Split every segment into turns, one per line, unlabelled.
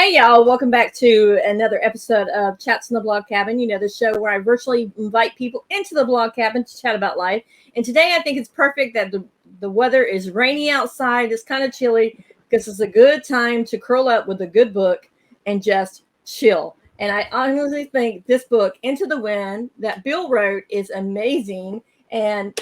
Hey y'all, welcome back to another episode of Chats in the Blog Cabin. You know, the show where I virtually invite people into the blog cabin to chat about life. And today I think it's perfect that the weather is rainy outside. It's kind of chilly because it's a good time to curl up with a good book and just chill. And I honestly think this book, Into the Wind, that Bill wrote is amazing. And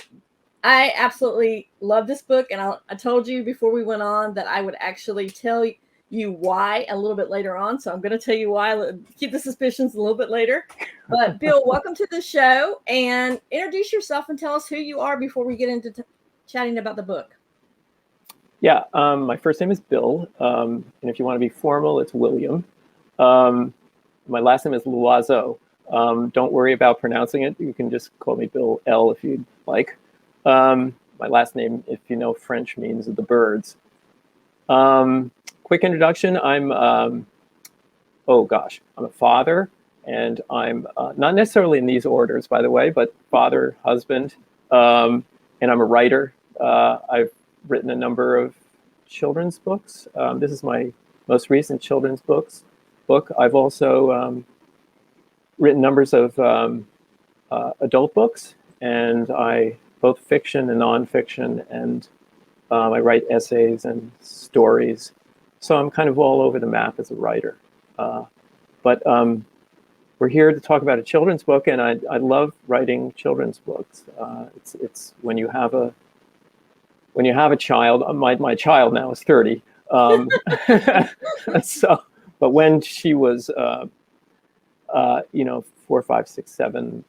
I absolutely love this book. And I told you before we went on that I would actually tell you why a little bit later on. So I'm going to tell you why. Keep the suspicions a little bit later. But Bill, welcome to the show, and introduce yourself and tell us who you are before we get into chatting about the book.
Yeah, my first name is Bill, and if you want to be formal, it's William. My last name is Loizeaux. Don't worry about pronouncing it. You can just call me Bill L if you'd like. My last name, if you know French, means the birds. Quick introduction. I'm a father, and I'm not necessarily in these orders, by the way, but father, husband, and I'm a writer. I've written a number of children's books. This is my most recent children's book. I've also written numbers of adult books, and both fiction and nonfiction, and I write essays and stories. So I'm kind of all over the map as a writer. But we're here to talk about a children's book, and I love writing children's books. It's when you have a child. My child now is 30. But when she was 4, 5, 6, 7,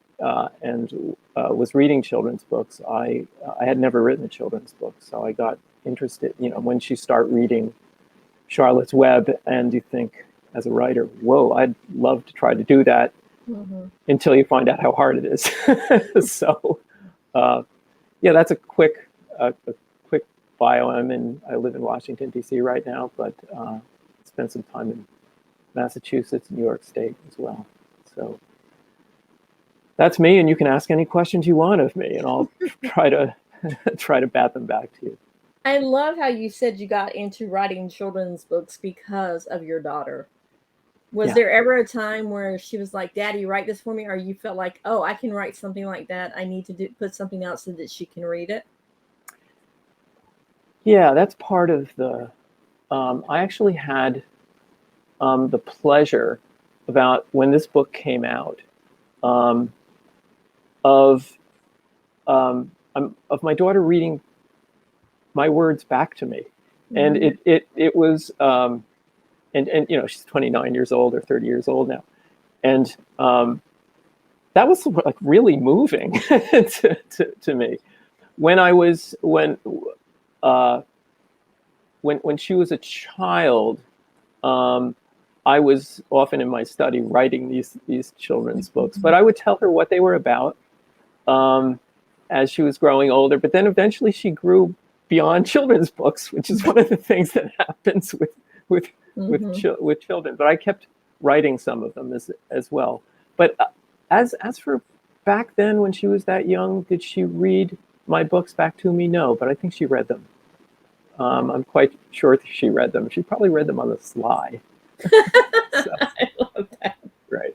and was reading children's books, I had never written a children's book, so I got interested. When she started reading Charlotte's Web, and you think, as a writer, whoa, I'd love to try to do that, until you find out how hard it is. So, that's a quick bio. I live in Washington, D.C. right now, but spent some time in Massachusetts, New York State as well. So that's me, and you can ask any questions you want of me, and I'll try to bat them back to you.
I love how you said you got into writing children's books because of your daughter. Was there ever a time where she was like, "Daddy, write this for me," or you felt like, "Oh, I can write something like that. I need to put something out so that she can read it"?
Yeah, that's part of the. I actually had the pleasure about when this book came out of my daughter reading my words back to me, and it was and she's 29 years old or 30 years old now, and that was like really moving to me when she was a child. I was often in my study writing these children's books, but I would tell her what they were about as she was growing older. But then eventually she grew beyond children's books, which is one of the things that happens with children. But I kept writing some of them as well. But as for back then, when she was that young, did she read my books back to me? No, but I think she read them. I'm quite sure she read them. She probably read them on the sly.
I love that.
Right.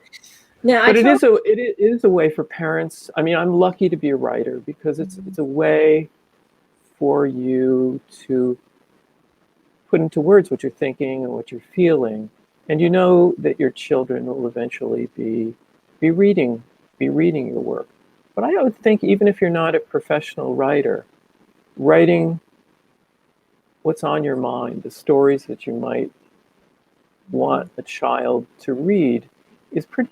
Now,
but it is a way for parents. I mean, I'm lucky to be a writer because it's a way for you to put into words what you're thinking and what you're feeling, and you know that your children will eventually be reading your work. But I would think, even if you're not a professional writer, writing what's on your mind, the stories that you might want a child to read, is pretty.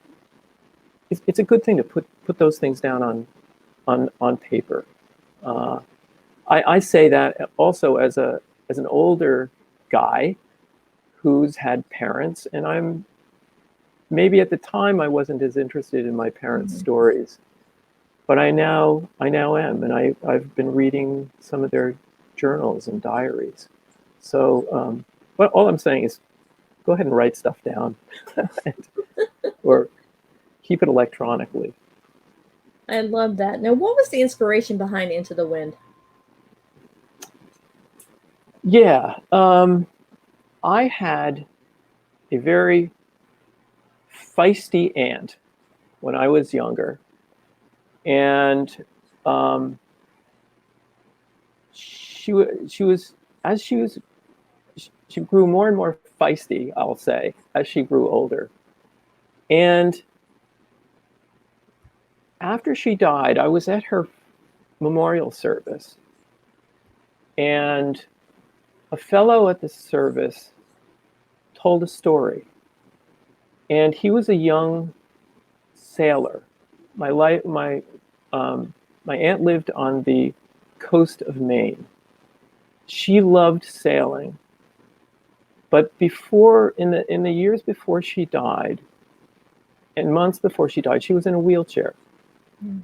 It's a good thing to put those things down on paper. I say that also as an older guy who's had parents, and maybe at the time I wasn't as interested in my parents' stories, but I now am, and I've been reading some of their journals and diaries. So, but all I'm saying is, go ahead and write stuff down, or keep it electronically.
I love that. Now, what was the inspiration behind Into the Wind?
Yeah, I had a very feisty aunt when I was younger, and she was as she grew more and more feisty, I'll say, as she grew older. And after she died, I was at her memorial service, and a fellow at the service told a story. And he was a young sailor. My aunt lived on the coast of Maine. She loved sailing, but in the years before she died, and months before she died, she was in a wheelchair. Mm.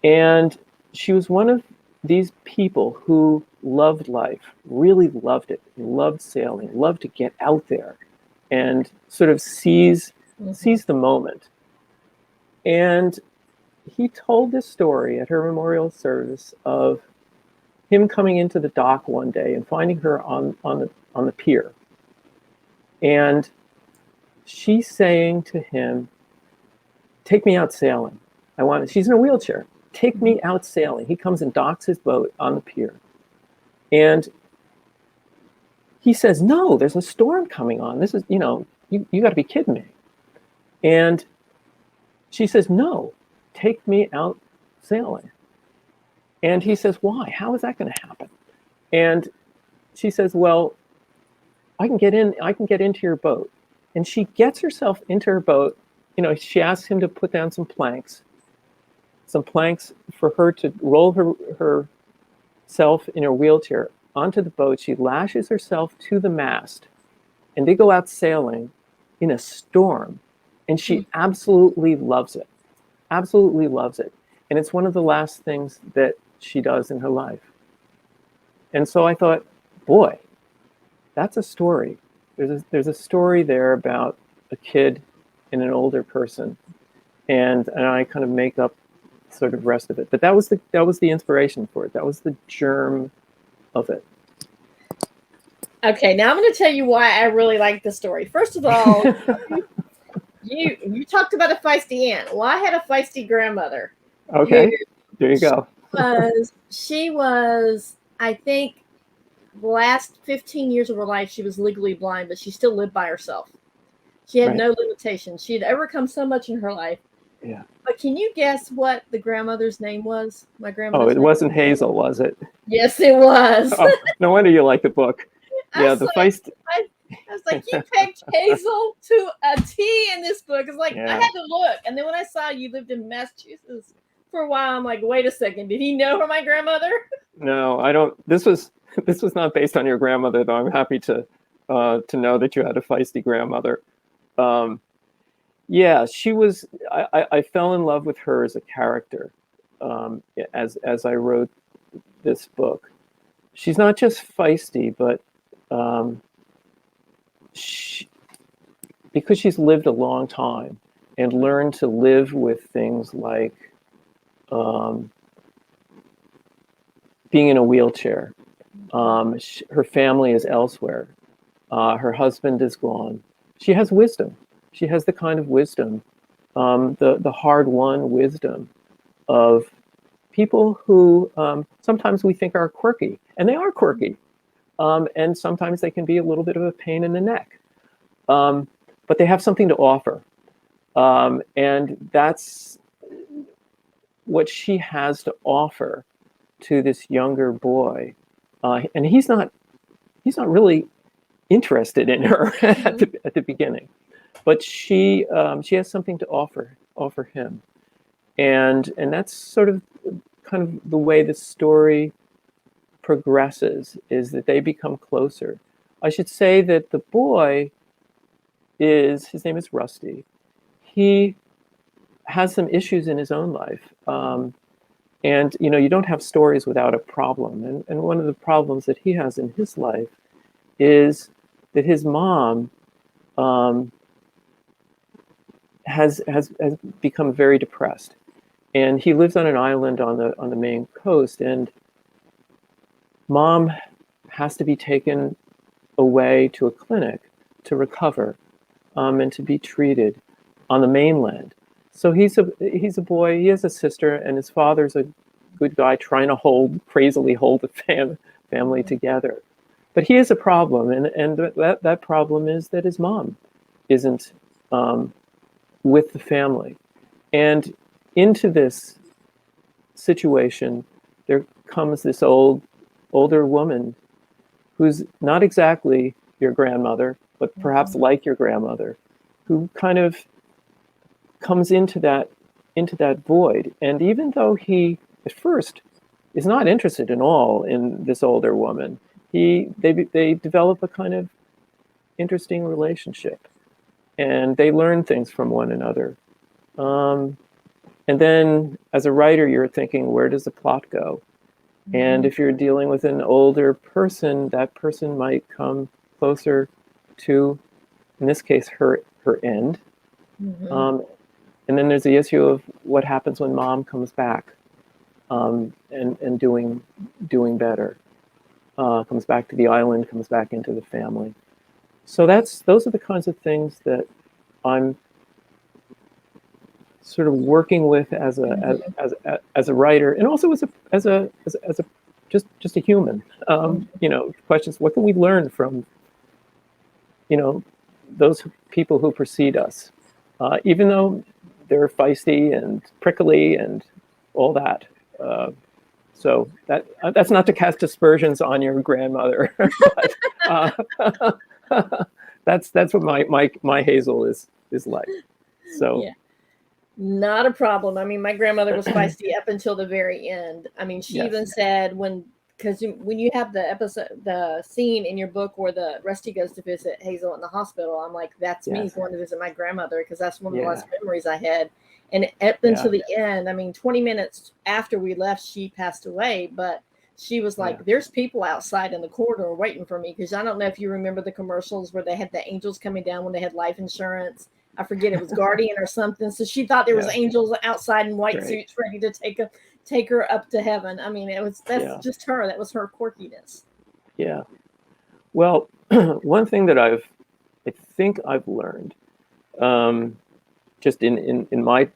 And she was one of these people who loved life, really loved it, loved sailing, loved to get out there and sort of seize the moment. And he told this story at her memorial service of him coming into the dock one day and finding her on the pier. And she saying to him, "Take me out sailing. She's in a wheelchair. Take me out sailing." He comes and docks his boat on the pier. And he says, "No, there's a storm coming on. This is, you got to be kidding me." And she says, "No, take me out sailing." And he says, "Why? How is that going to happen?" And she says, "Well, I can get into your boat." And she gets herself into her boat. She asks him to put down some planks for her to roll herself in her wheelchair onto the boat. She lashes herself to the mast, and they go out sailing in a storm. And she absolutely loves it. Absolutely loves it. And it's one of the last things that she does in her life. And so I thought, boy, that's a story. There's a story there about a kid and an older person, and I kind of make up sort of rest of it. But that was the inspiration for it. That was the germ of it.
Okay, now I'm going to tell you why I really like the story. First of all, you talked about a feisty aunt. Well, I had a feisty grandmother.
Okay, there you go.
She was, I think, the last 15 years of her life, she was legally blind, but she still lived by herself. She had no limitations. She had overcome so much in her life.
Yeah.
But can you guess what the grandmother's name was? My grandmother's
name? Wasn't Hazel, was it?
Yes, it was.
Oh, no wonder you like the book.
I was like, you picked Hazel to a T in this book. It's like, I had to look. And then when I saw you lived in Massachusetts for a while, I'm like, wait a second. Did he know her, my grandmother?
No, I don't. This was not based on your grandmother, though. I'm happy to know that you had a feisty grandmother. Yeah, she was. I fell in love with her as a character as I wrote this book. She's not just feisty, but because she's lived a long time and learned to live with things like being in a wheelchair. Her family is elsewhere. Her husband is gone. She has wisdom. She has the kind of wisdom, the hard-won wisdom of people who sometimes we think are quirky, and they are quirky. And sometimes they can be a little bit of a pain in the neck. But they have something to offer. And that's what she has to offer to this younger boy. And he's not really interested in her at the beginning. But she has something to offer him. And that's sort of kind of the way the story progresses, is that they become closer. I should say that the boy his name is Rusty. He has some issues in his own life. And, you don't have stories without a problem. And one of the problems that he has in his life is that his mom has become very depressed. And he lives on an island on the Maine coast, and Mom has to be taken away to a clinic to recover and to be treated on the mainland. So he's a boy. He has a sister, and his father's a good guy trying to crazily hold the family together. But he has a problem, and that problem is that his mom isn't with the family. And into this situation, there comes this older woman who's not exactly your grandmother, but perhaps like your grandmother, who kind of comes into that void. And even though he at first is not interested at all in this older woman, they develop a kind of interesting relationship, and they learn things from one another. And then, as a writer, you're thinking, where does the plot go? And if you're dealing with an older person, that person might come closer to, in this case, her end. And then there's the issue of what happens when mom comes back, and doing better. Comes back to the island, comes back into the family. So those are the kinds of things that I'm sort of working with as a writer, and also as a just a human. Questions: what can we learn from those people who precede us, even though they're feisty and prickly and all that. So that's not to cast aspersions on your grandmother, but that's what my Hazel is like. So.
Yeah. Not a problem. I mean, my grandmother was feisty up until the very end. I mean, she even said because when you have the scene in your book where the Rusty goes to visit Hazel in the hospital, I'm like, that's me going to visit my grandmother, because that's one of the last memories I had. And up until the end, I mean, 20 minutes after we left, she passed away, but she was like, there's people outside in the corridor waiting for me. Because I don't know if you remember the commercials where they had the angels coming down when they had life insurance. I forget, it was Guardian or something. So she thought there was angels outside in white suits ready to take her up to heaven. I mean, that's just her. That was her quirkiness.
Yeah. Well, one thing that I think I've learned, just in my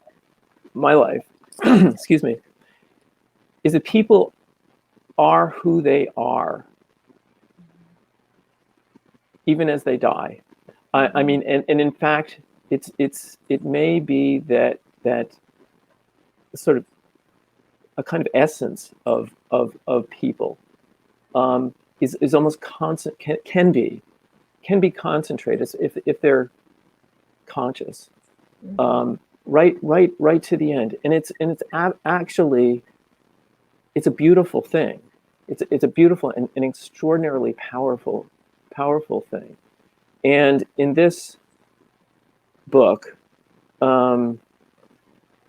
life, excuse me, is that people are who they are, even as they die. I mean, and in fact, it may be that sort of a kind of essence of people is almost constant, can be concentrated if they're conscious, right to the end. And it's actually, it's a beautiful thing. It's a beautiful and an extraordinarily powerful thing. And in this book,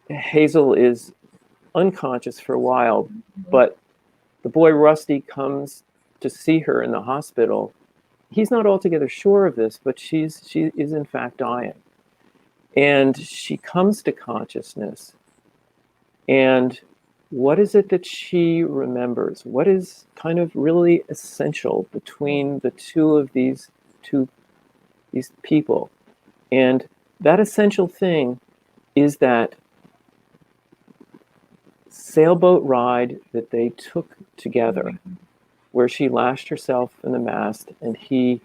Hazel is unconscious for a while, but the boy Rusty comes to see her in the hospital. He's not altogether sure of this, but she is in fact dying. And she comes to consciousness. And what is it that she remembers? What is kind of really essential between the two of these people? And that essential thing is that sailboat ride that they took together, where she lashed herself in the mast and he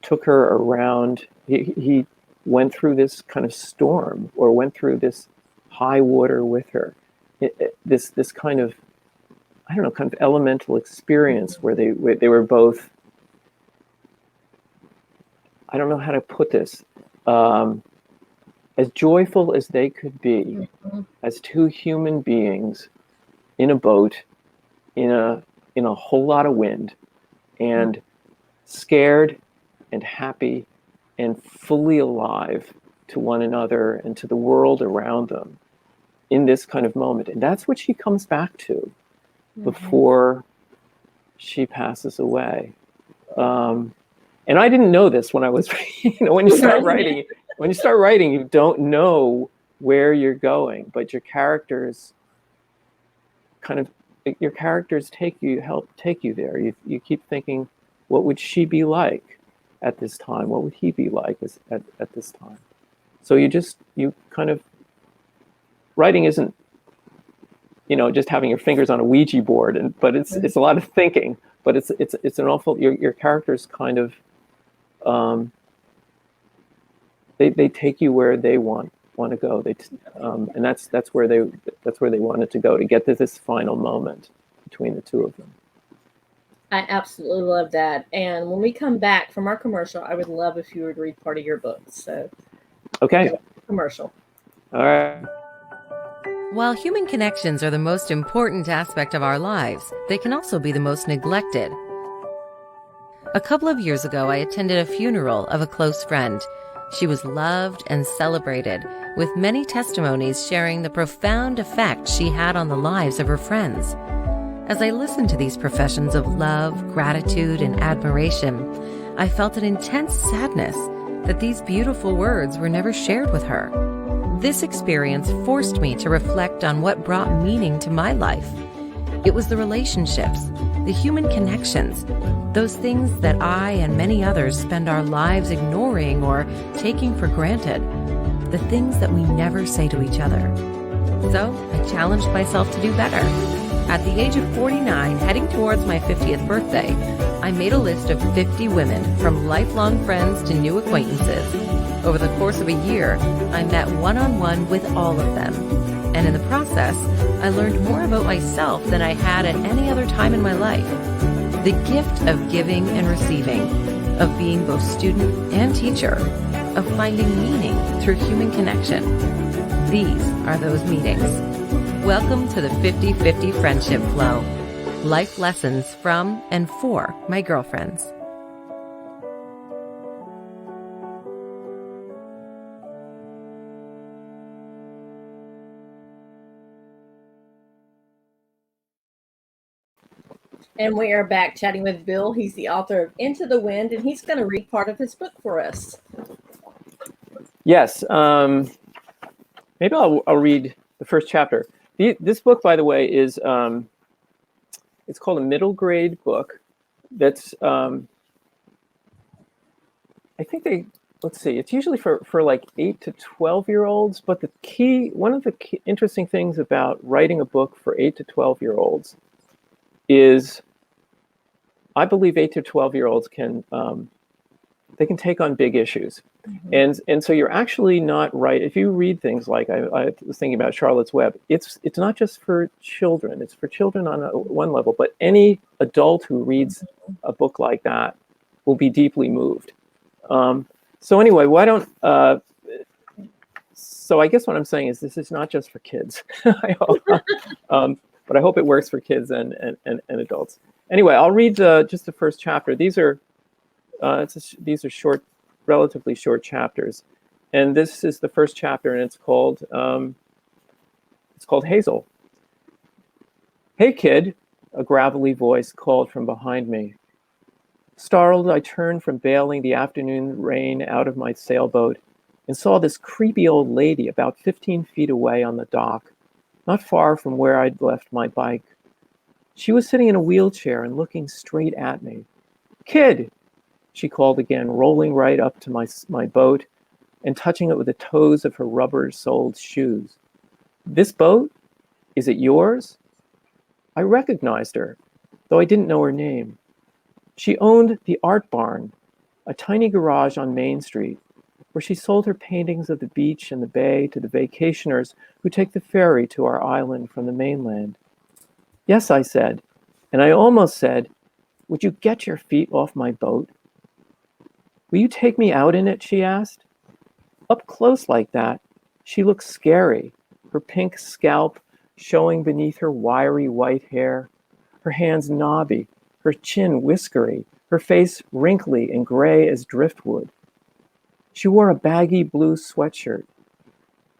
took her around. He went through this kind of storm, or went through this high water with her. This kind of, I don't know, kind of elemental experience where they were both, I don't know how to put this, as joyful as they could be, as two human beings in a boat, in a whole lot of wind, and scared and happy and fully alive to one another and to the world around them in this kind of moment. And that's what she comes back to before she passes away. And I didn't know this when I was, when you start writing, you don't know where you're going, but your characters help take you there. You keep thinking, what would she be like? at this time? What would he be like at this time? So you kind of, writing isn't, just having your fingers on a Ouija board, but it's a lot of thinking, but it's an awful, your characters kind of, they take you where they want to go. And that's where they wanted to go, to get to this final moment between the two of them.
I absolutely love that. And when we come back from our commercial, I would love if you would read part of your book. So,
okay,
commercial.
All right.
While human connections are the most important aspect of our lives, they can also be the most neglected. A couple of years ago, I attended a funeral of a close friend. She was loved and celebrated, with many testimonies sharing the profound effect she had on the lives of her friends. As I listened to these professions of love, gratitude, and admiration, I felt an intense sadness that these beautiful words were never shared with her. This experience forced me to reflect on what brought meaning to my life. It was the relationships, the human connections, those things that I and many others spend our lives ignoring or taking for granted, the things that we never say to each other. So I challenged myself to do better. At the age of 49, heading towards my 50th birthday, I made a list of 50 women, from lifelong friends to new acquaintances. Over the course of a year, I met one-on-one with all of them. And in the process, I learned more about myself than I had at any other time in my life. The gift of giving and receiving, of being both student and teacher, of finding meaning through human connection. These are those meetings. Welcome to the 50-50 Friendship Flow. Life lessons from and for my girlfriends.
And we are back chatting with Bill. He's the author of Into the Wind, and he's going to read part of his book for us.
Yes. Maybe I'll read the first chapter. This book, by the way, is it's called a middle grade book. That's I think let's see. It's usually for like 8 to 12-year-olds. But one of the key interesting things about writing a book for 8 to 12-year-olds is, I believe 8 to 12-year-olds can they can take on big issues. Mm-hmm. And so you're actually not right. If you read things like, I was thinking about Charlotte's Web, it's not just for children. It's for children on one level, but any adult who reads a book like that will be deeply moved. So anyway, why don't, so I guess what I'm saying is this is not just for kids. I hope, but I hope it works for kids and adults. Anyway, I'll read just the first chapter. These are short, relatively short chapters, and this is the first chapter, and it's called Hazel. "Hey, kid," a gravelly voice called from behind me. Startled, I turned from bailing the afternoon rain out of my sailboat and saw this creepy old lady about 15 feet away on the dock, not far from where I'd left my bike. She was sitting in a wheelchair and looking straight at me. "Kid," she called again, rolling right up to my boat and touching it with the toes of her rubber-soled shoes. "This boat? Is it yours?" I recognized her, though I didn't know her name. She owned the Art Barn, a tiny garage on Main Street, where she sold her paintings of the beach and the bay to the vacationers who take the ferry to our island from the mainland. "Yes," I said, and I almost said, "Would you get your feet off my boat?" "Will you take me out in it?" she asked. Up close like that, she looked scary, her pink scalp showing beneath her wiry white hair, her hands knobby, her chin whiskery, her face wrinkly and gray as driftwood. She wore a baggy blue sweatshirt.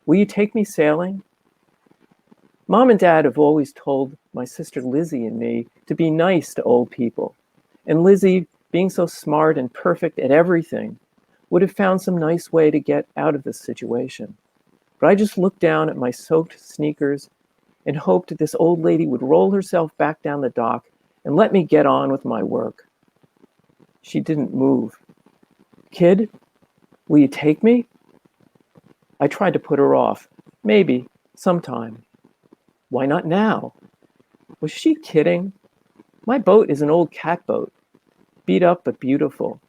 "Will you take me sailing?" Mom and Dad have always told my sister Lizzie and me to be nice to old people, and Lizzie, being so smart and perfect at everything, would have found some nice way to get out of this situation. But I just looked down at my soaked sneakers and hoped this old lady would roll herself back down the dock and let me get on with my work. She didn't move. Kid, will you take me? I tried to put her off. Maybe, sometime. Why not now? Was she kidding? My boat is an old catboat, beat up but beautiful.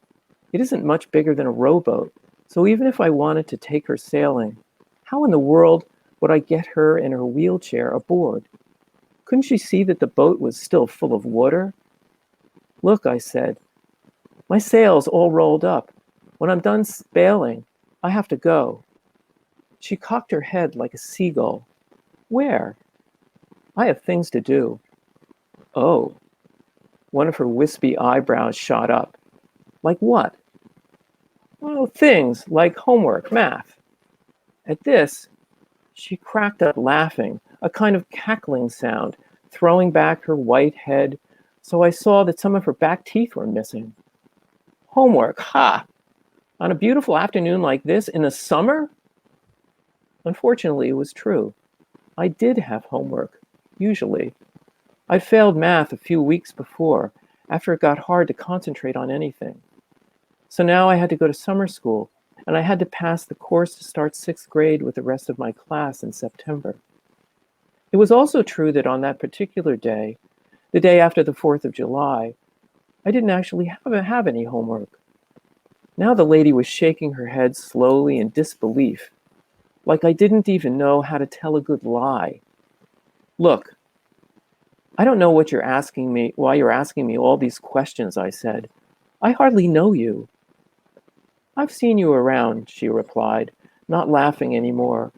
It isn't much bigger than a rowboat, so even if I wanted to take her sailing, how in the world would I get her and her wheelchair aboard? Couldn't she see that the boat was still full of water? Look, I said, my sail's all rolled up. When I'm done bailing, I have to go. She cocked her head like a seagull. Where? I have things to do. Oh. One of her wispy eyebrows shot up. Like what? Oh, things like homework, math. At this, she cracked up laughing, a kind of cackling sound, throwing back her white head, so I saw that some of her back teeth were missing. Homework, ha! On a beautiful afternoon like this in the summer? Unfortunately, it was true. I did have homework, usually. I'd failed math a few weeks before, after it got hard to concentrate on anything. So now I had to go to summer school, and I had to pass the course to start 6th grade with the rest of my class in September. It was also true that on that particular day, the day after the 4th of July, I didn't actually have any homework. Now the lady was shaking her head slowly in disbelief, like I didn't even know how to tell a good lie. Look, I don't know what you're asking me, why you're asking me all these questions, I said. I hardly know you. I've seen you around, she replied, not laughing anymore.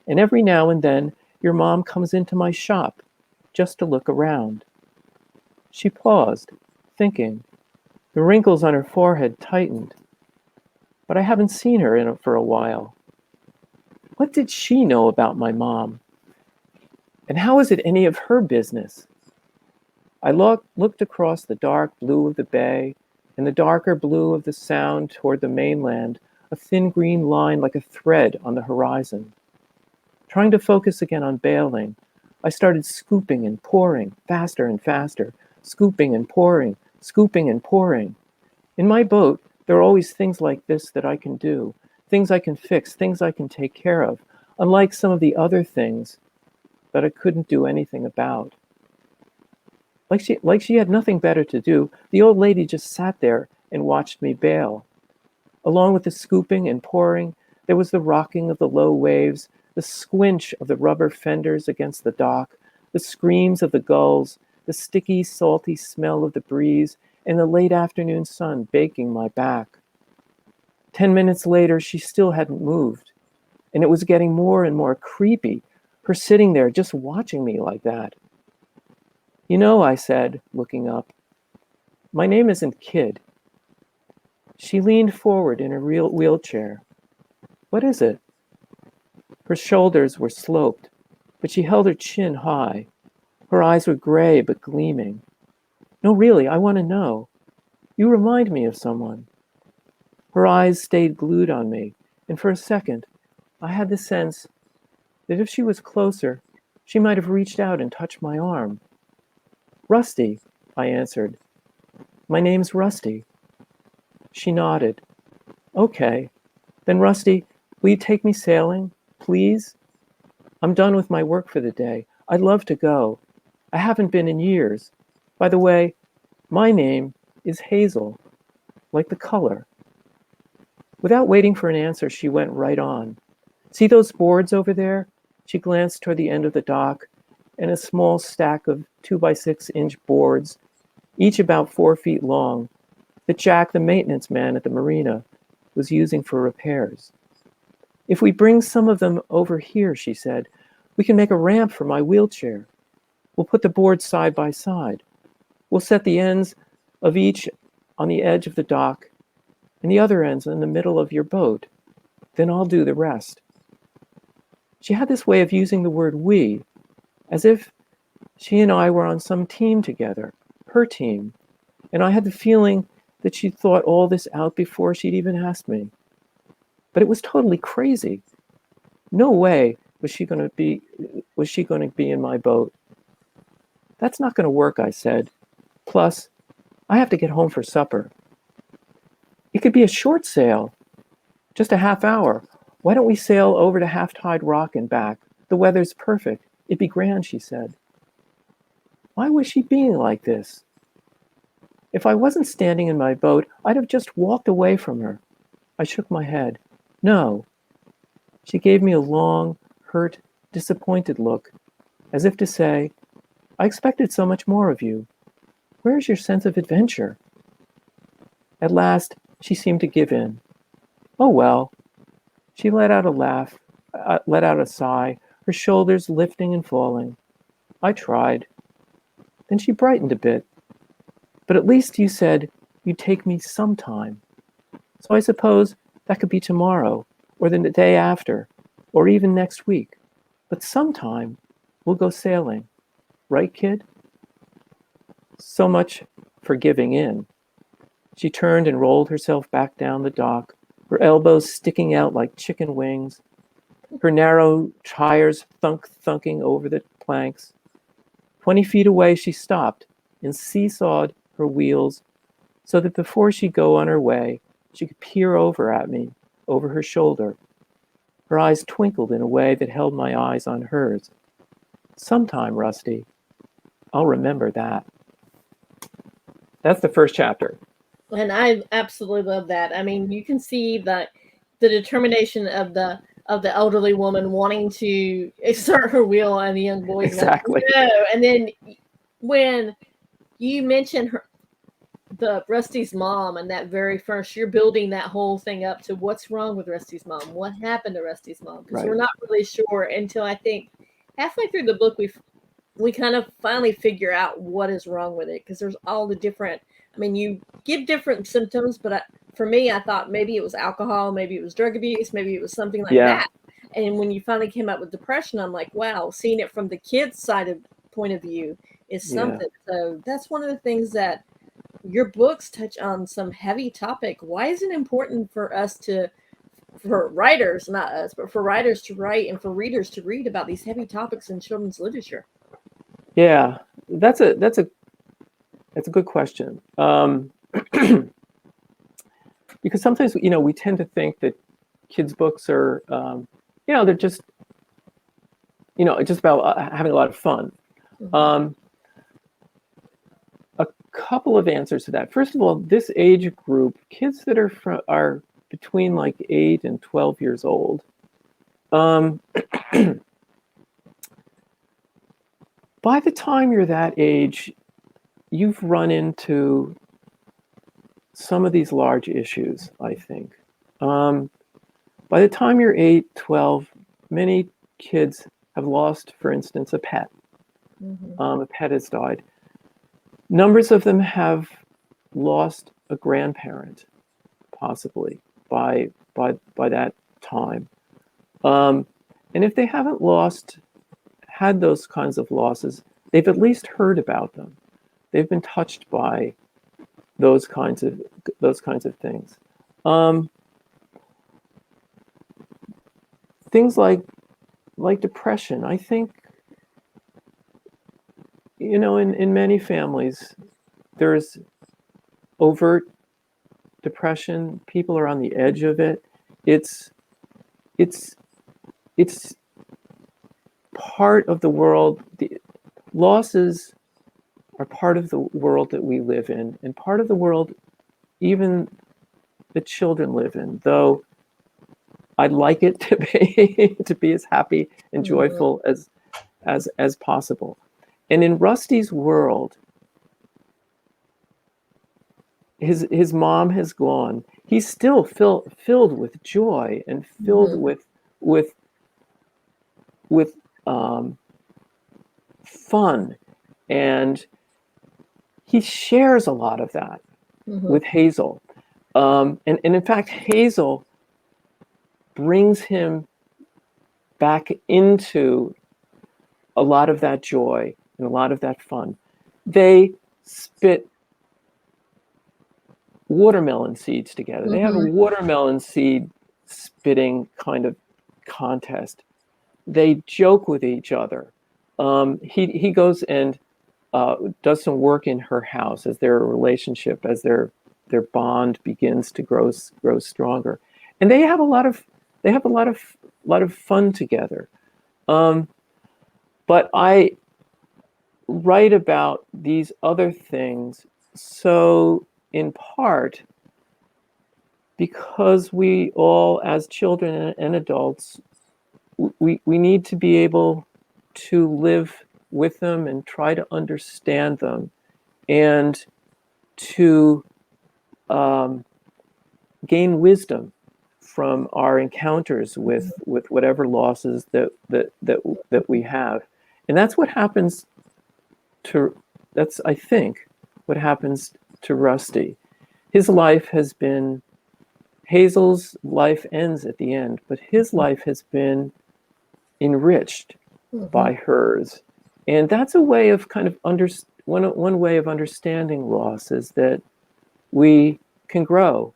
And every now and then, your mom comes into my shop, just to look around. She paused, thinking. The wrinkles on her forehead tightened. But I haven't seen her for a while. What did she know about my mom? And how is it any of her business? I looked across the dark blue of the bay and the darker blue of the Sound toward the mainland, a thin green line like a thread on the horizon. Trying to focus again on bailing, I started scooping and pouring, faster and faster, scooping and pouring, scooping and pouring. In my boat, there are always things like this that I can do, things I can fix, things I can take care of, unlike some of the other things that I couldn't do anything about. Like she had nothing better to do, the old lady just sat there and watched me bail. Along with the scooping and pouring, there was the rocking of the low waves, the squinch of the rubber fenders against the dock, the screams of the gulls, the sticky, salty smell of the breeze, and the late afternoon sun baking my back. 10 minutes later, she still hadn't moved, and it was getting more and more creepy, her sitting there just watching me like that. You know, I said, looking up, my name isn't Kid. She leaned forward in her wheelchair. What is it? Her shoulders were sloped, but she held her chin high. Her eyes were gray but gleaming. No, really, I want to know. You remind me of someone. Her eyes stayed glued on me, and for a second, I had the sense that if she was closer, she might have reached out and touched my arm. Rusty, I answered. My name's Rusty. She nodded. Okay. Then, Rusty, will you take me sailing, please? I'm done with my work for the day. I'd love to go. I haven't been in years. By the way, my name is Hazel, like the color. Without waiting for an answer, she went right on. See those boards over there? She glanced toward the end of the dock, and a small stack of 2x6-inch boards, each about 4 feet long, that Jack, the maintenance man at the marina, was using for repairs. If we bring some of them over here, she said, we can make a ramp for my wheelchair. We'll put the boards side by side. We'll set the ends of each on the edge of the dock and the other ends in the middle of your boat. Then I'll do the rest. She had this way of using the word we, as if she and I were on some team together, her team, and I had the feeling that she'd thought all this out before she'd even asked me. But it was totally crazy. No way was she going to be in my boat. That's not going to work, I said. Plus, I have to get home for supper. It could be a short sail, just a half hour. Why don't we sail over to Half Tide Rock and back? The weather's perfect. It'd be grand, she said. Why was she being like this? If I wasn't standing in my boat, I'd have just walked away from her. I shook my head. No. She gave me a long, hurt, disappointed look, as if to say, I expected so much more of you. Where's your sense of adventure? At last, she seemed to give in. Oh, well. She let out a laugh, let out a sigh, her shoulders lifting and falling. I tried. Then she brightened a bit. But at least you said you'd take me sometime. So I suppose that could be tomorrow, or the day after, or even next week. But sometime we'll go sailing. Right, kid? So much for giving in. She turned and rolled herself back down the dock, her elbows sticking out like chicken wings, her narrow tires thunking over the planks. 20 feet away, she stopped and seesawed her wheels so that before she'd go on her way, she could peer over at me, over her shoulder. Her eyes twinkled in a way that held my eyes on hers. Sometime, Rusty, I'll remember that. That's the first chapter.
And I absolutely love that. I mean, you can see the determination of the elderly woman wanting to start her wheel, and the young boy's
Exactly.
like, no. And then when you mention the Rusty's mom, and that very first, you're building that whole thing up to what's wrong with Rusty's mom, what happened to Rusty's mom, because we're not really sure until I think halfway through the book we kind of finally figure out what is wrong with it, because there's all the different. I mean, you give different symptoms, but for me, I thought maybe it was alcohol, maybe it was drug abuse, maybe it was something like that. And when you finally came up with depression, I'm like, wow, seeing it from the kid's point of view is something. So that's one of the things that your books touch on, some heavy topic. Why is it important for writers, not us, but for writers to write and for readers to read about these heavy topics in children's literature?
Yeah, that's a good question. Because sometimes, we tend to think that kids' books are, they're just, just about having a lot of fun.
Mm-hmm.
A couple of answers to that. First of all, this age group, kids that are between like 8 and 12 years old, by the time you're that age, you've run into some of these large issues, I think. By the time you're 8, 12, many kids have lost, for instance, a pet.
Mm-hmm.
A pet has died. Numbers of them have lost a grandparent, possibly, by that time. And if they haven't had those kinds of losses, they've at least heard about them. They've been touched by those kinds of things. Things like depression. I think, in many families, there's overt depression. People are on the edge of it. It's part of the world. The losses are part of the world that we live in, and part of the world even the children live in, though I'd like it to be as happy and joyful as possible. And in Rusty's world, his mom has gone. He's still filled with joy and filled with fun, and he shares a lot of that with Hazel. And in fact, Hazel brings him back into a lot of that joy and a lot of that fun. They spit watermelon seeds together. They have a watermelon seed spitting kind of contest. They joke with each other. He goes and does some work in her house as their relationship, as their their bond begins to grow stronger, and they have a lot of fun together. But I write about these other things, so in part because we all, as children and adults, we need to be able to live with them and try to understand them, and to gain wisdom from our encounters with whatever losses that we have. And that's what happens I think what happens to Rusty. His life has been, Hazel's life ends at the end, but his life has been enriched by hers. And that's a way of kind of one way of understanding loss, is that we can grow.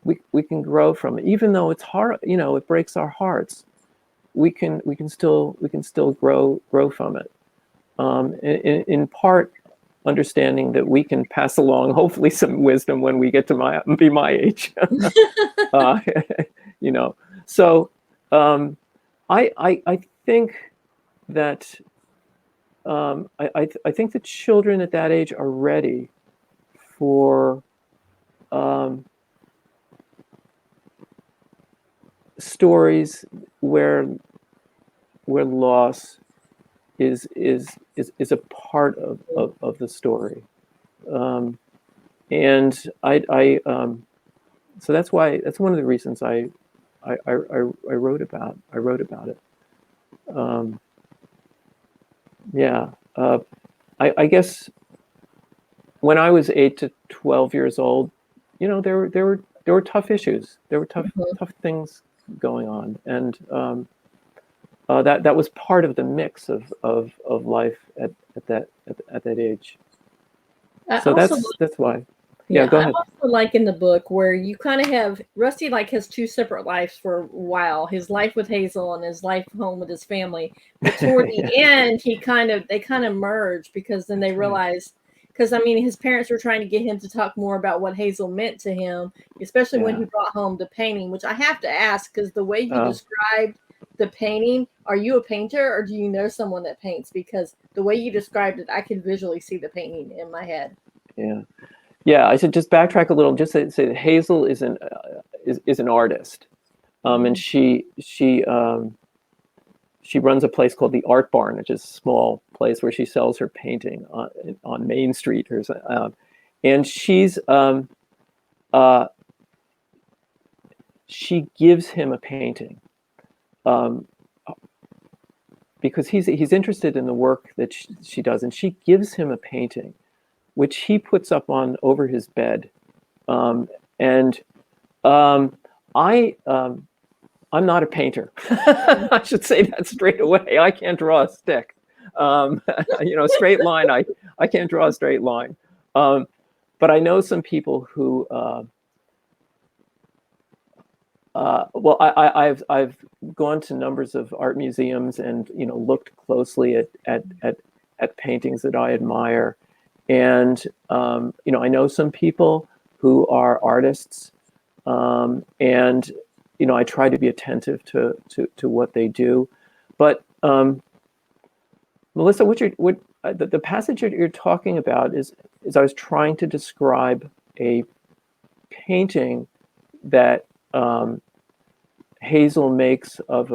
We can grow from it, even though it's hard. It breaks our hearts. We can still grow from it. In part, understanding that we can pass along, hopefully, some wisdom when we get to be my age. So I think that I think that children at that age are ready for stories where loss is a part of the story, and so that's one of the reasons I wrote about it. I guess when I was 8 to 12 years old, there were tough issues. There were tough things going on, and that was part of the mix of life at that age. So that's why. Yeah, go ahead.
I also like in the book where you kind of have Rusty has two separate lives for a while. His life with Hazel and his life home with his family. But toward the end, they kind of merge, because then they realize, because his parents were trying to get him to talk more about what Hazel meant to him, especially when he brought home the painting, which I have to ask, because the way you described the painting, are you a painter or do you know someone that paints? Because the way you described it, I could visually see the painting in my head.
Yeah, I should just backtrack a little. Just say that Hazel is an artist, and she runs a place called the Art Barn, which is a small place where she sells her painting on Main Street, and she gives him a painting, because he's interested in the work that she does, and she gives him a painting, which he puts up over his bed, and I'm not a painter. I should say that straight away. I can't draw a stick. Straight line. I can't draw a straight line. But I know some people who. I've gone to numbers of art museums and looked closely at paintings that I admire, and I know some people who are artists, and I try to be attentive to what they do. But Melissa, the passage that you're talking about is I was trying to describe a painting that Hazel makes of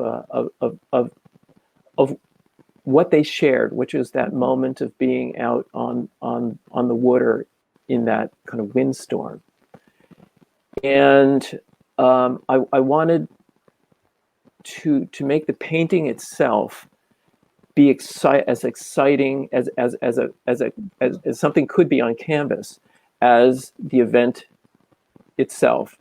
what they shared, which is that moment of being out on the water in that kind of windstorm. And I wanted to make the painting itself be as exciting as something could be on canvas as the event itself.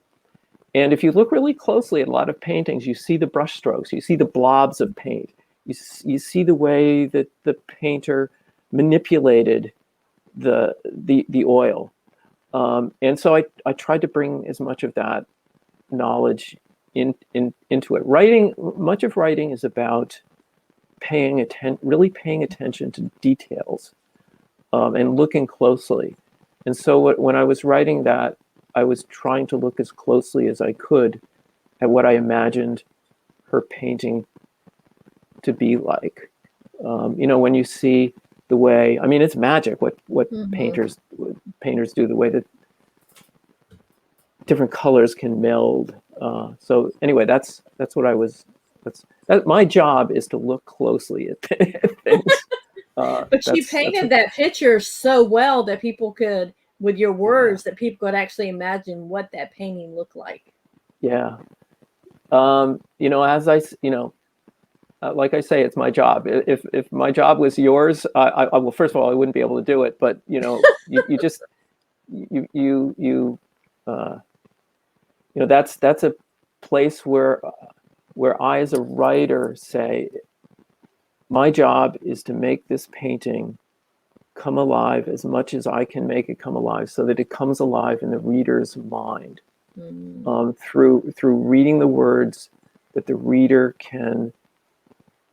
And if you look really closely at a lot of paintings, you see the brush strokes, you see the blobs of paint, you see the way that the painter manipulated the oil. And so I tried to bring as much of that knowledge into it. Much of writing is about really paying attention to details, and looking closely. And so when I was writing that, I was trying to look as closely as I could at what I imagined her painting to be like. When you see the way, I mean, it's magic what painters do, the way that different colors can meld. So anyway, that's what I was. My job is to look closely at things.
But you painted that picture so well that people could, with your words, that people could actually imagine what that painting looked like.
Yeah. As like I say, it's my job. If my job was yours, well, first of all, I wouldn't be able to do it. But you just that's a place where I, as a writer, say, my job is to make this painting come alive as much as I can make it come alive, so that it comes alive in the reader's mind, through reading the words, that the reader can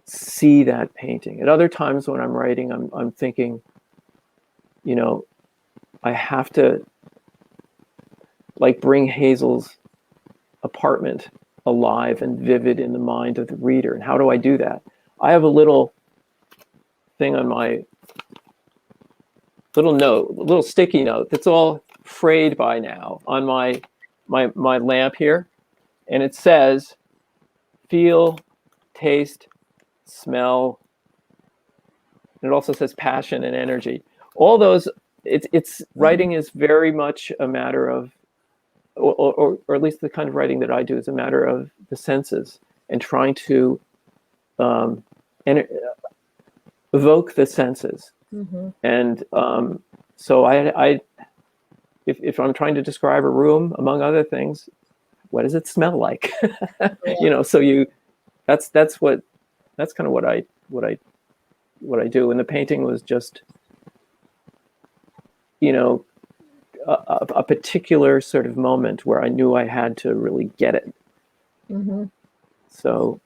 see that painting. At other times when I'm writing, I'm thinking, I have to bring Hazel's apartment alive and vivid in the mind of the reader. And how do I do that? I have a little thing on my little sticky note that's all frayed by now on my lamp here, and it says, feel, taste, smell. And it also says passion and energy. All those, it's writing is very much a matter of, or at least the kind of writing that I do is a matter of the senses, and trying to evoke the senses. And so if I'm trying to describe a room, among other things, what does it smell like? So that's kind of what I do. And the painting was just, a particular sort of moment where I knew I had to really get it. So,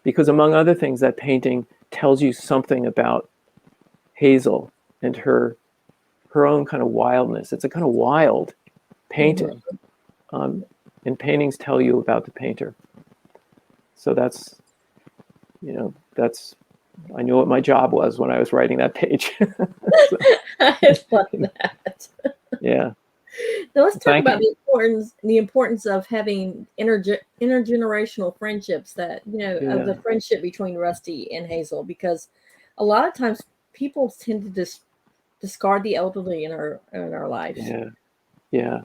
because among other things, that painting tells you something about Hazel and her own kind of wildness. It's a kind of wild painting. And paintings tell you about the painter. So that's I knew what my job was when I was writing that page.
I love that.
Yeah.
Now let's talk about the importance of having intergenerational friendships, that of the friendship between Rusty and Hazel, because a lot of times people tend to discard the elderly in our lives.
Yeah.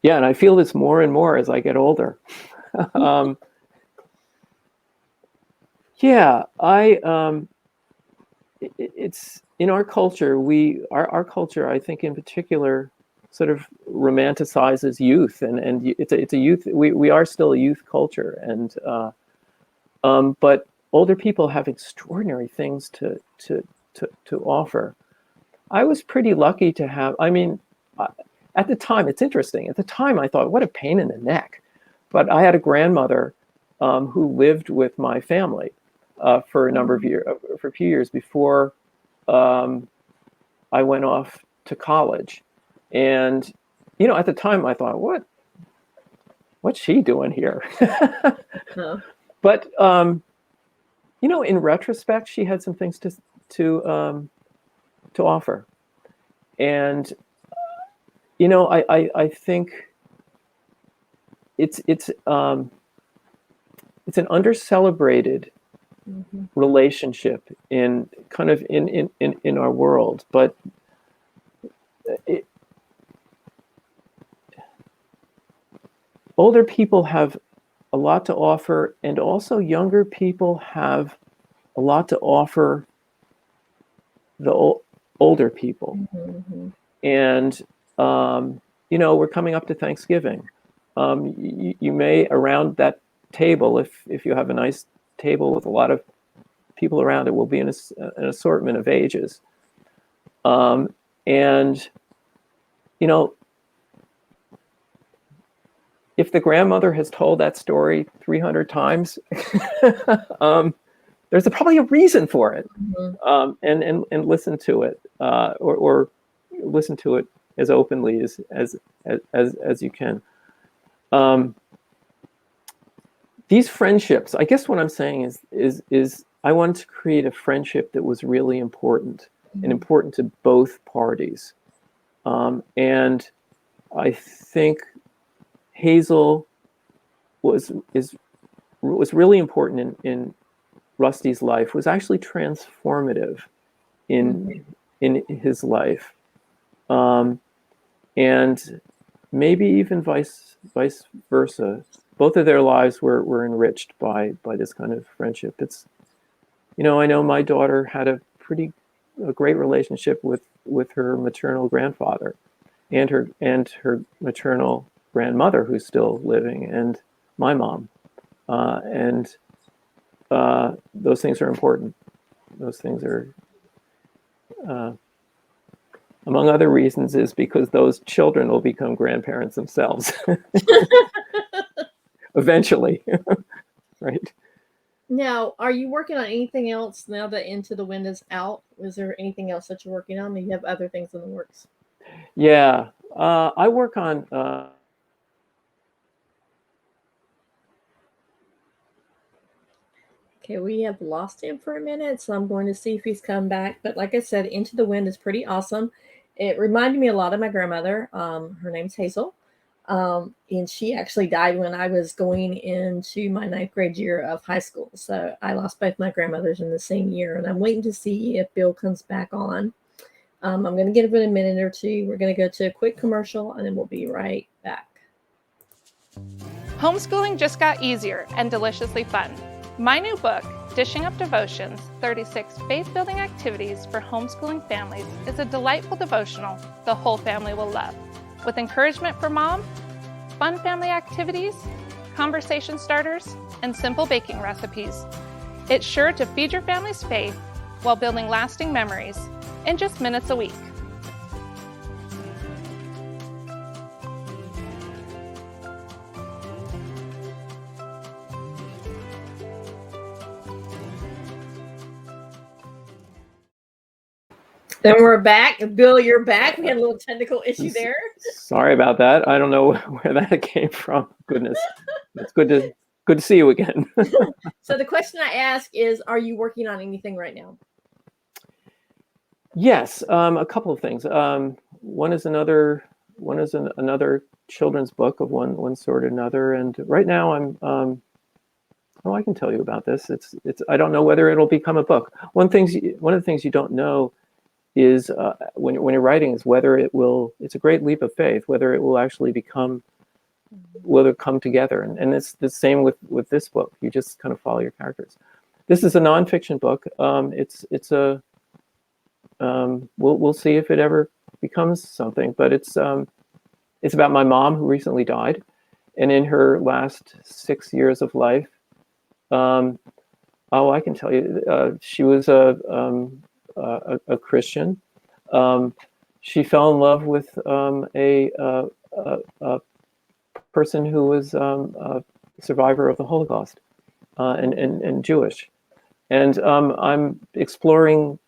And I feel this more and more as I get older. It's in our culture. Our culture, I think, in particular, sort of romanticizes youth, and it's a youth. We are still a youth culture, and but older people have extraordinary things to offer. I was pretty lucky to have. I mean, at the time, it's interesting. At the time, I thought, what a pain in the neck. But I had a grandmother who lived with my family for a few years before I went off to college. And at the time, I thought, what's she doing here? But in retrospect, she had some things to offer. And I think it's an undercelebrated relationship in our world, but older people have a lot to offer, and also younger people have a lot to offer the older people. And we're coming up to Thanksgiving. You may, around that table, if you have a nice table with a lot of people around, it will be an assortment of ages. And if the grandmother has told that story 300 times, there's probably a reason for it. And listen to it, or listen to it as openly as you can. These friendships, I guess what I'm saying is I wanted to create a friendship that was really important and important to both parties. And I think Hazel was really important in Rusty's life, was actually transformative in his life, and maybe even vice versa. Both of their lives were enriched by this kind of friendship. It's, I know my daughter had a great relationship with her maternal grandfather, and her maternal grandmother, who's still living, and my mom, and those things are important. Those things are, among other reasons, is because those children will become grandparents themselves eventually, right?
Now, are you working on anything else now that Into the Wind is out? Is there anything else that you're working on? Do you have other things in the works?
Yeah, I work on.
Okay, we have lost him for a minute, so I'm going to see if he's come back. But like I said, Into the Wind is pretty awesome. It reminded me a lot of my grandmother. Her name's Hazel. And she actually died when I was going into my 9th grade year of high school. So I lost both my grandmothers in the same year, and I'm waiting to see if Bill comes back on. I'm going to give it a minute or two. We're going to go to a quick commercial, and then we'll be right back.
Homeschooling just got easier and deliciously fun. My new book, Dishing Up Devotions, 36 Faith-Building Activities for Homeschooling Families, is a delightful devotional the whole family will love. With encouragement for mom, fun family activities, conversation starters, and simple baking recipes. It's sure to feed your family's faith while building lasting memories in just minutes a week.
Then we're back. Bill, you're back. We had a little technical issue there.
Sorry about that. I don't know where that came from. Goodness, it's good to see you again.
So the question I ask is, are you working on anything right now?
Yes, a couple of things. One is another children's book of one sort or another, and right now I'm. I can tell you about this. It's. I don't know whether it'll become a book. One of the things you don't know is when you're writing is whether it will. It's a great leap of faith whether it will actually come together, and it's the same with this book. You just kind of follow your characters. This is a nonfiction book. It's a. We'll see if it ever becomes something, but it's about my mom who recently died, and in her last 6 years of life, I can tell you, she was a Christian. She fell in love with a person who was a survivor of the Holocaust and Jewish, and I'm exploring.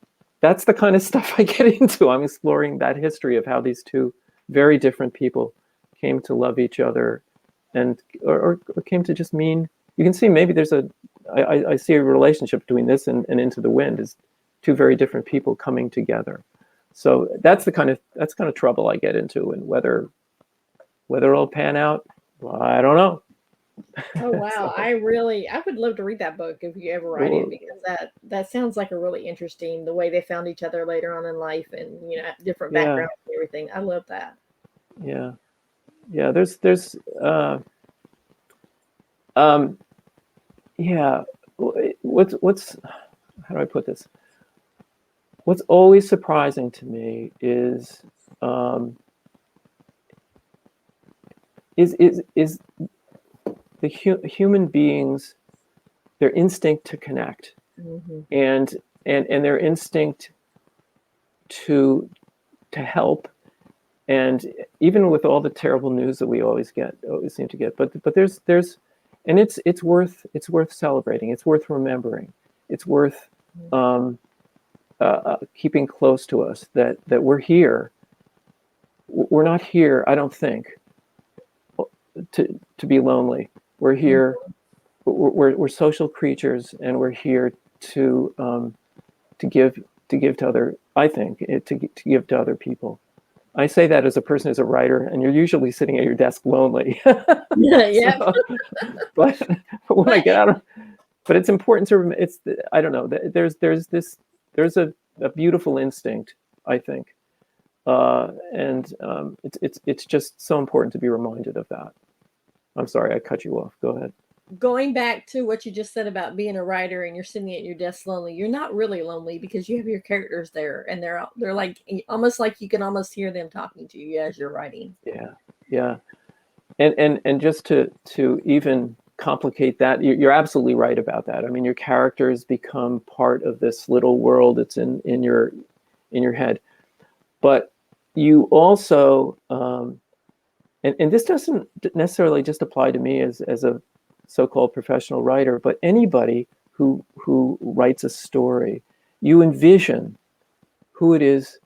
That's the kind of stuff I get into. I'm exploring that history of how these two very different people came to love each other, and or came to just mean. You can see maybe there's I see a relationship between this and Into the Wind is two very different people coming together. So that's kind of trouble I get into, and whether it'll pan out, well, I don't know.
Oh wow,
So,
I would love to read that book if you ever write it, because that sounds like a really interesting, the way they found each other later on in life, and different backgrounds and everything. I love that.
Yeah. There's what's how do I put this? What's always surprising to me is the human beings, their instinct to connect, and their instinct to help, and even with all the terrible news that we always seem to get, but there's and it's worth celebrating. It's worth remembering. It's worth keeping close to us that we're here, we're not here, I don't think, to be lonely. We're here. We're social creatures, and we're here to give to other. I think to give to other people. I say that as a person who's a writer, and you're usually sitting at your desk lonely.
Yeah.
So, but when I get out, but it's important to. I don't know. There's a beautiful instinct, I think, and it's just so important to be reminded of that. I'm sorry, I cut you off. Go ahead.
Going back to what you just said about being a writer and you're sitting at your desk lonely, you're not really lonely because you have your characters there, and they're like almost like you can almost hear them talking to you as you're writing.
Yeah, and just to even complicate that, you're absolutely right about that. I mean, your characters become part of this little world that's in your head, but you also and this doesn't necessarily just apply to me as a so-called professional writer, but anybody who writes a story, you envision who it is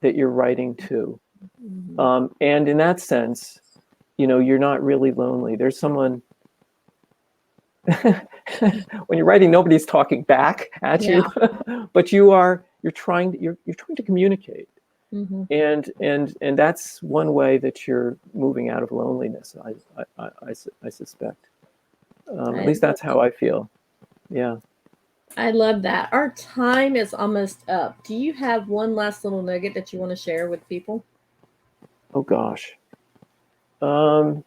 that you're writing to. And in that sense, you're not really lonely. There's someone when you're writing, nobody's talking back at you, but you're trying to communicate. And that's one way that you're moving out of loneliness. I suspect. At least that's how I feel. Yeah.
I love that. Our time is almost up. Do you have one last little nugget that you want to share with people?
Oh gosh. What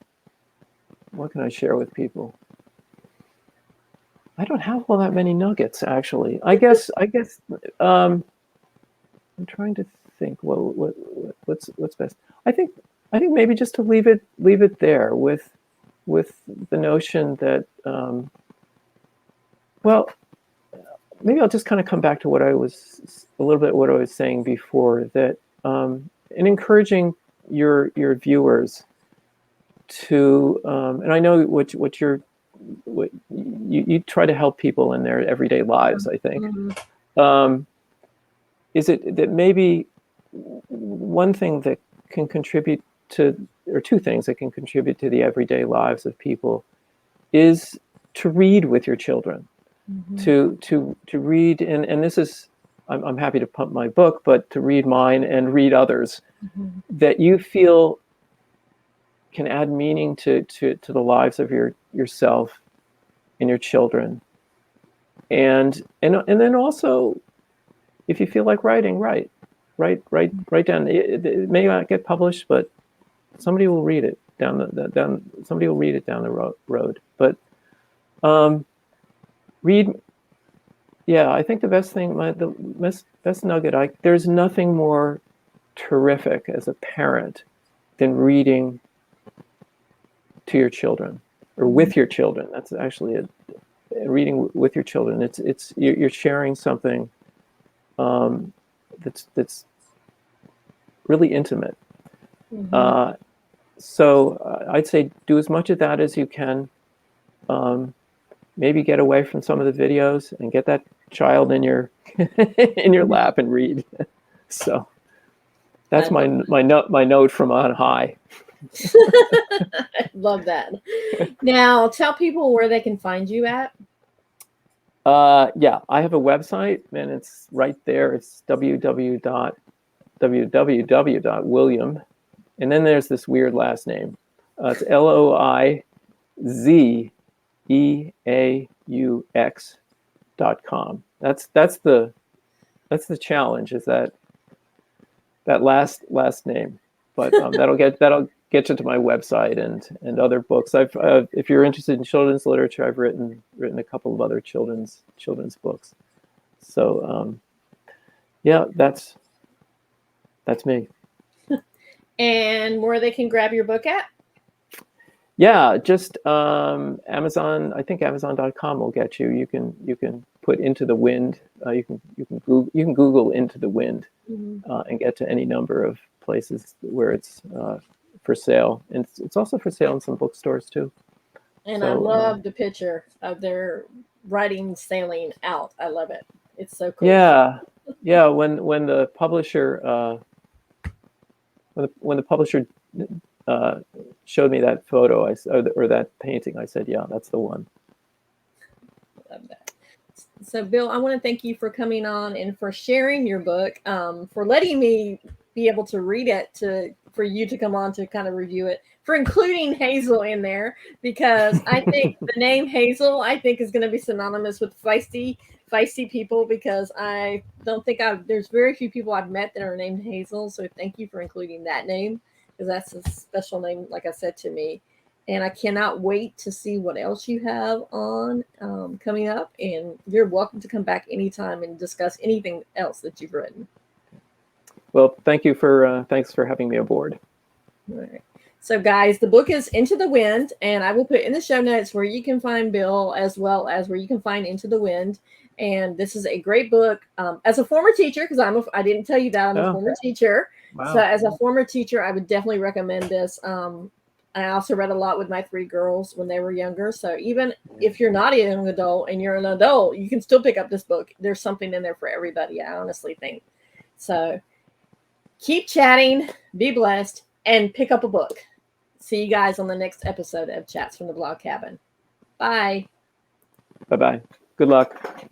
can I share with people? I don't have all that many nuggets, actually. I guess I'm trying to think what's best. I think maybe just to leave it there with the notion that well, maybe I'll just kind of come back to what I was saying before, that in encouraging your viewers to and I know what you try to help people in their everyday lives, I think. Is it that maybe one thing that can contribute to, or two things that can contribute to the everyday lives of people, is to read with your children, to read, and this is, I'm happy to pump my book, but to read mine and read others that you feel can add meaning to the lives of yourself and your children, and then also, if you feel like writing, write down. It may not get published, but somebody will read it down the road. But read. Yeah, I think the best thing, the best nugget. There's nothing more terrific as a parent than reading to your children, or with your children. That's actually reading with your children. It's you're sharing something that's really intimate. So I'd say do as much of that as you can. Maybe get away from some of the videos and get that child in your in your lap and read. So that's my note from on high.
I love that. Now tell people where they can find you at.
Yeah, I have a website, and it's right there. It's www.william, and then there's this weird last name. It's LOIZEAUX.com. That's the challenge, is that last name. But that'll get you to my website and other books. If you're interested in children's literature, I've written a couple of other children's books. So yeah, that's me.
And where they can grab your book at?
Yeah, just Amazon. I think Amazon.com will get you. You can put Into the Wind. You can Google Into the Wind and get to any number of places where it's for sale. And it's also for sale in some bookstores too.
And so, I love the picture of their writing sailing out. I love it. It's so cool.
Yeah. When the publisher when the publisher showed me that photo, or that painting, I said, yeah, that's the one.
Love that. So, Bill, I want to thank you for coming on and for sharing your book, for letting me be able to read it, for you to come on to kind of review it, for including Hazel in there, because I think the name Hazel, I think, is going to be synonymous with feisty people, because I don't think there's very few people I've met that are named Hazel. So thank you for including that name, because that's a special name, like I said, to me. And I cannot wait to see what else you have on coming up. And you're welcome to come back anytime and discuss anything else that you've written.
Well, thanks for having me aboard.
All right. So, guys, the book is Into the Wind, and I will put in the show notes where you can find Bill, as well as where you can find Into the Wind. And this is a great book. As a former teacher, because I didn't tell you that I'm a former teacher.
Wow.
So, as a former teacher, I would definitely recommend this. I also read a lot with my 3 girls when they were younger. So even if you're not a young adult and you're an adult, you can still pick up this book. There's something in there for everybody, I honestly think. So keep chatting, be blessed, and pick up a book. See you guys on the next episode of Chats from the Blog Cabin. Bye.
Bye-bye. Good luck.